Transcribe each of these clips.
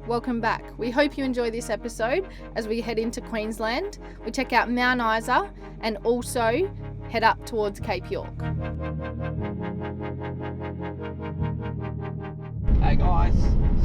Welcome back. We hope you enjoy this episode as we head into Queensland. We check out Mount Isa and also head up towards Cape York. Hey guys,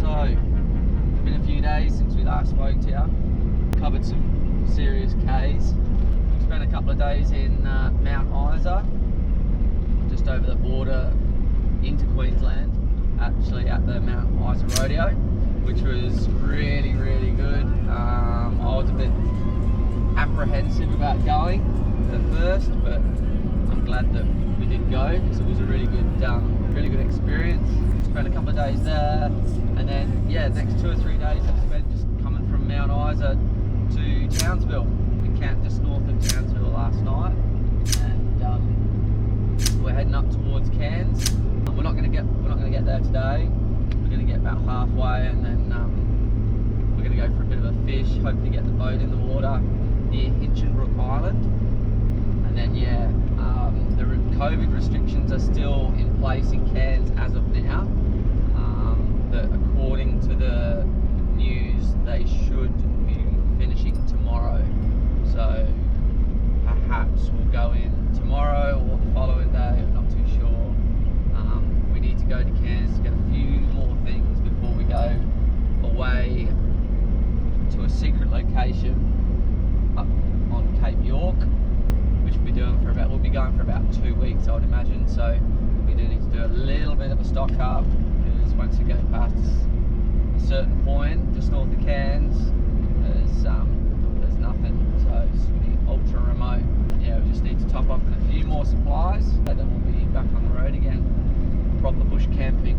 so it's been a few days since we last spoke to you. Covered some serious Ks. We spent a couple of days in Mount Isa, just over the border into Queensland, actually at the Mount Isa Rodeo, which was really, really good. I was a bit apprehensive about going at first, but I'm glad that we did go because it was a really good experience. Spent a couple of days there, and then next 2 or 3 days I've spent just coming from Mount Isa to Townsville. We camped just north of Townsville last night, and we're heading up towards Cairns. We're not going to get there today. We're going to get about halfway, and then we're going to go for a bit of a fish. Hopefully get the boat in the water near Hinchinbrook Island, and then the COVID restrictions are still in place in Cairns as of now. But according to the news, they should be finishing tomorrow. So perhaps we'll go in tomorrow or the following day. I'm not too sure. We need to go to Cairns to get a few more things before we go away to a secret location up on Cape York, which we'll be going for about 2 weeks, I would imagine. So we do need to do a little bit of a stock up, because once you go past a certain point just north of Cairns, there's nothing. So it's really ultra remote. Yeah, we just need to top up with a few more supplies, and then we'll be back on the road again. Proper bush camping.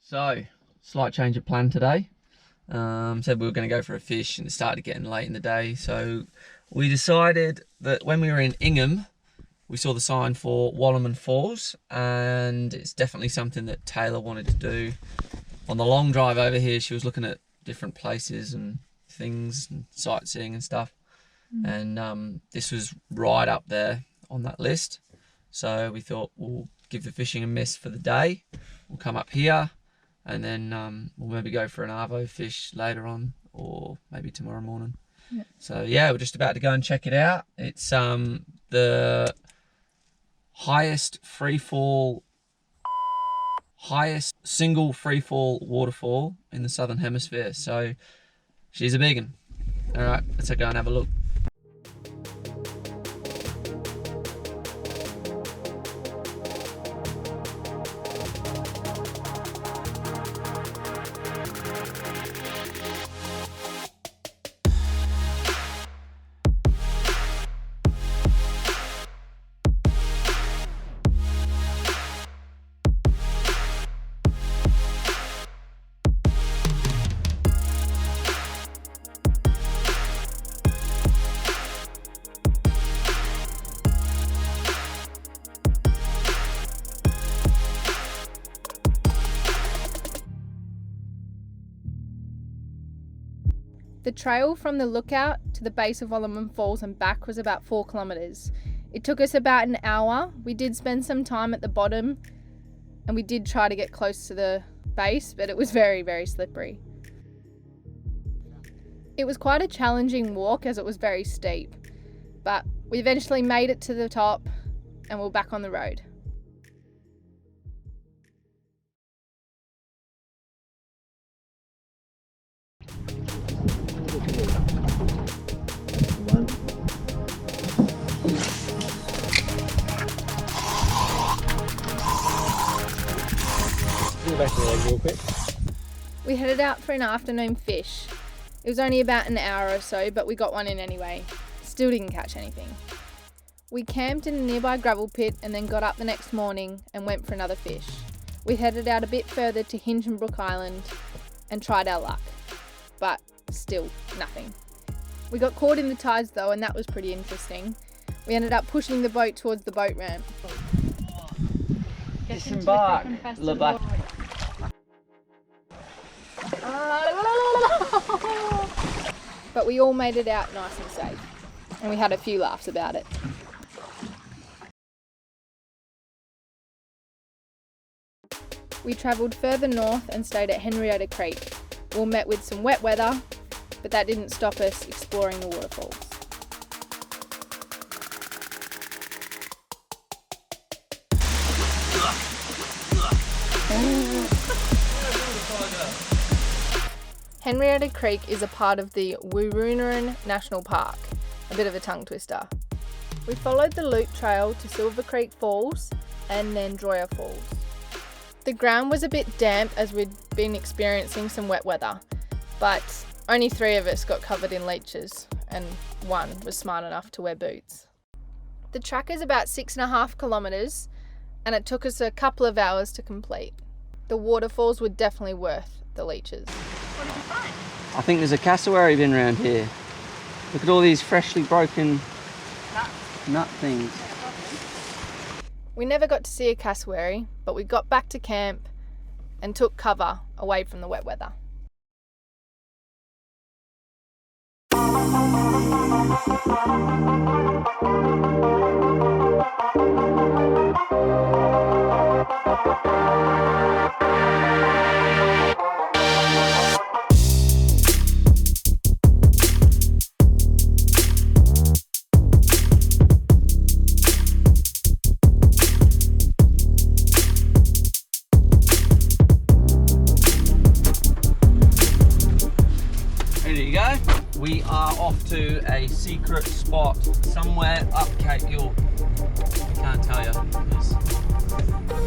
So, slight change of plan today. Said we were going to go for a fish, and it started getting late in the day, so we decided that when we were in Ingham, we saw the sign for Waterfalls, and it's definitely something that Taylor wanted to do. On the long drive over here, she was looking at different places and things and sightseeing and stuff, and this was right up there on that list. So we thought we'll give the fishing a miss for the day. We'll come up here, and then we'll maybe go for an arvo fish later on, or maybe tomorrow morning. Yeah. So yeah, we're just about to go and check it out. It's the highest single freefall waterfall in the southern hemisphere. So she's a big one. All right, let's go and have a look. The trail from the lookout to the base of Waterfalls and back was about 4 kilometres. It took us about an hour. We did spend some time at the bottom, and we did try to get close to the base, but it was very, very slippery. It was quite a challenging walk as it was very steep, but we eventually made it to the top and we're back on the road. Back to the leg real quick. We headed out for an afternoon fish. It was only about an hour or so, but we got one in anyway. Still didn't catch anything. We camped in a nearby gravel pit and then got up the next morning and went for another fish. We headed out a bit further to Hinchinbrook Island and tried our luck, but still nothing. We got caught in the tides though, and that was pretty interesting. We ended up pushing the boat towards the boat ramp. Disembark, Lebat. But we all made it out nice and safe, and we had a few laughs about it. We travelled further north and stayed at Henrietta Creek. We were met with some wet weather, but that didn't stop us exploring the waterfalls. Henrietta Creek is a part of the Wooroonaran National Park, a bit of a tongue twister. We followed the loop trail to Silver Creek Falls and then Droya Falls. The ground was a bit damp as we'd been experiencing some wet weather, but only 3 of us got covered in leeches and 1 was smart enough to wear boots. The track is about 6.5 kilometres and it took us a couple of hours to complete. The waterfalls were definitely worth the leeches. What did you find? I think there's a cassowary bin around here. Look at all these freshly broken nut things. We never got to see a cassowary, but we got back to camp and took cover away from the wet weather. We are off to a secret spot somewhere up Cape York. I can't tell you because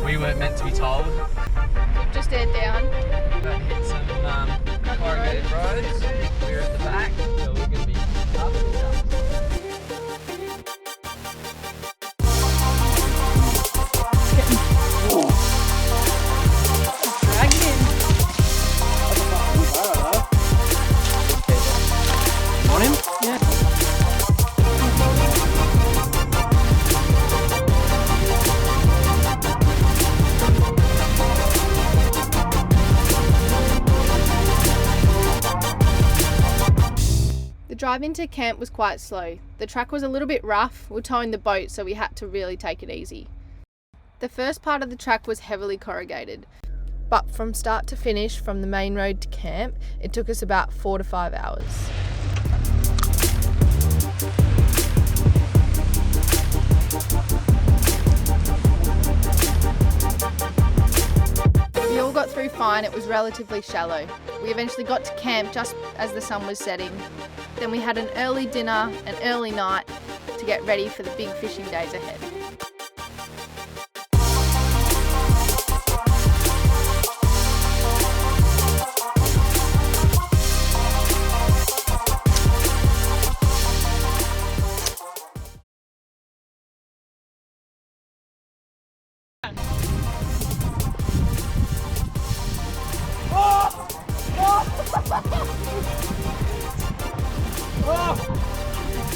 we weren't meant to be told. We've just aired down. But hit some corrugated roads. We're at the back, so we're going to be up and down. The drive into camp was quite slow. The track was a little bit rough. We're towing the boat, so we had to really take it easy. The first part of the track was heavily corrugated, but from start to finish, from the main road to camp, it took us about 4 to 5 hours. We all got through fine. It was relatively shallow. We eventually got to camp just as the sun was setting. Then we had an early dinner and early night to get ready for the big fishing days ahead.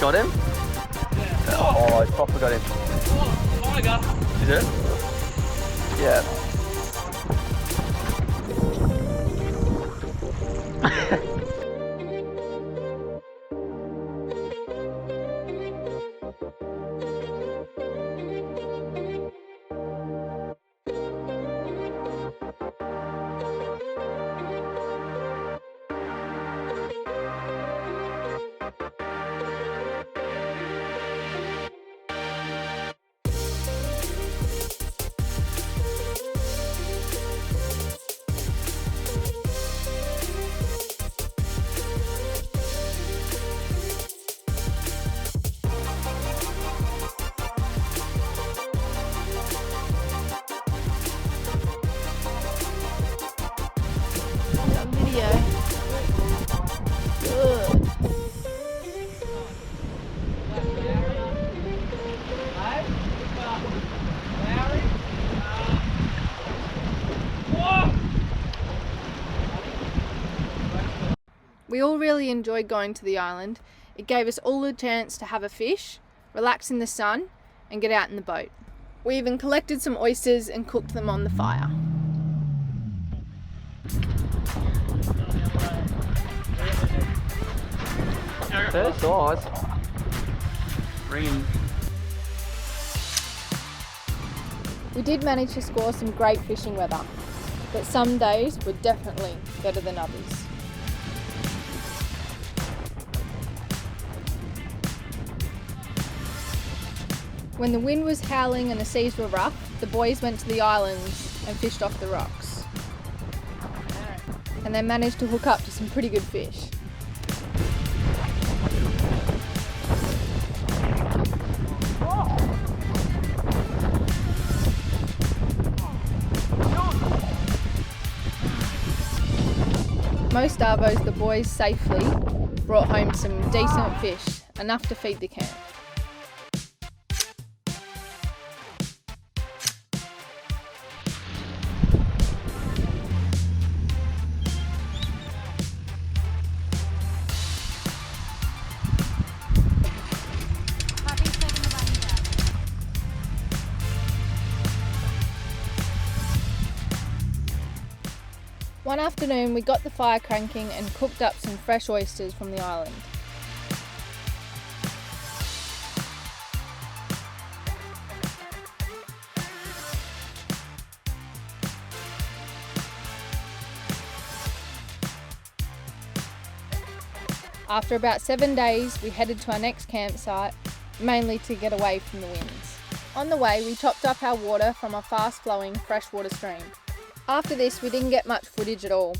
Got him? Yeah. Oh, I proper got him. Oh, tiger. Is it? Yeah. We all really enjoyed going to the island. It gave us all the chance to have a fish, relax in the sun, and get out in the boat. We even collected some oysters and cooked them on the fire. First size. Bringing. We did manage to score some great fishing weather, but some days were definitely better than others. When the wind was howling and the seas were rough, the boys went to the islands and fished off the rocks. And they managed to hook up to some pretty good fish. Most arvos, the boys safely brought home some decent fish, enough to feed the camp. One afternoon we got the fire cranking and cooked up some fresh oysters from the island. After about 7 days we headed to our next campsite, mainly to get away from the winds. On the way we topped up our water from a fast flowing freshwater stream. After this, we didn't get much footage at all.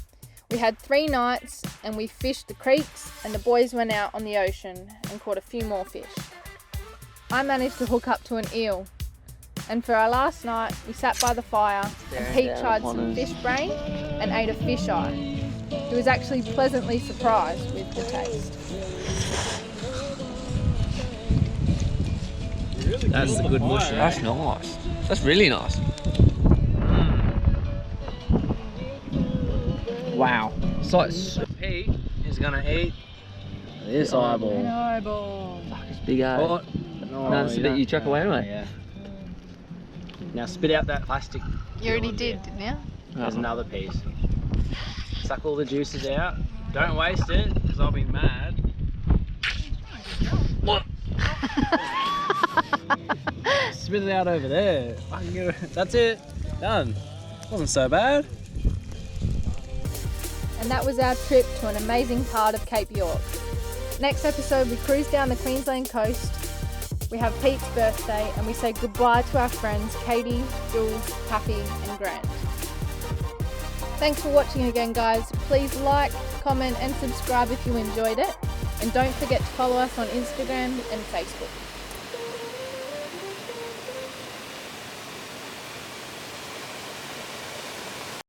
We had 3 nights and we fished the creeks, and the boys went out on the ocean and caught a few more fish. I managed to hook up to an eel, and for our last night we sat by the fire and Pete tried some fish brain and ate a fish eye. He was actually pleasantly surprised with the taste. That's a good mushroom. That's nice. That's really nice. Wow. So Pete is gonna eat this eyeball. An eyeball. Fuck, it's big, eh? Oh, No, that's the bit you chuck away anyway. Yeah. Now spit out that plastic. You already did, didn't you? There's another piece. Suck all the juices out. Don't waste it, because I'll be mad. What? Spit it out over there. That's it. Done. Wasn't so bad. And that was our trip to an amazing part of Cape York. Next episode we cruise down the Queensland coast, we have Pete's birthday, and we say goodbye to our friends Katie, Jules, Happy and Grant. Thanks for watching again guys. Please like, comment and subscribe if you enjoyed it, and don't forget to follow us on Instagram and Facebook.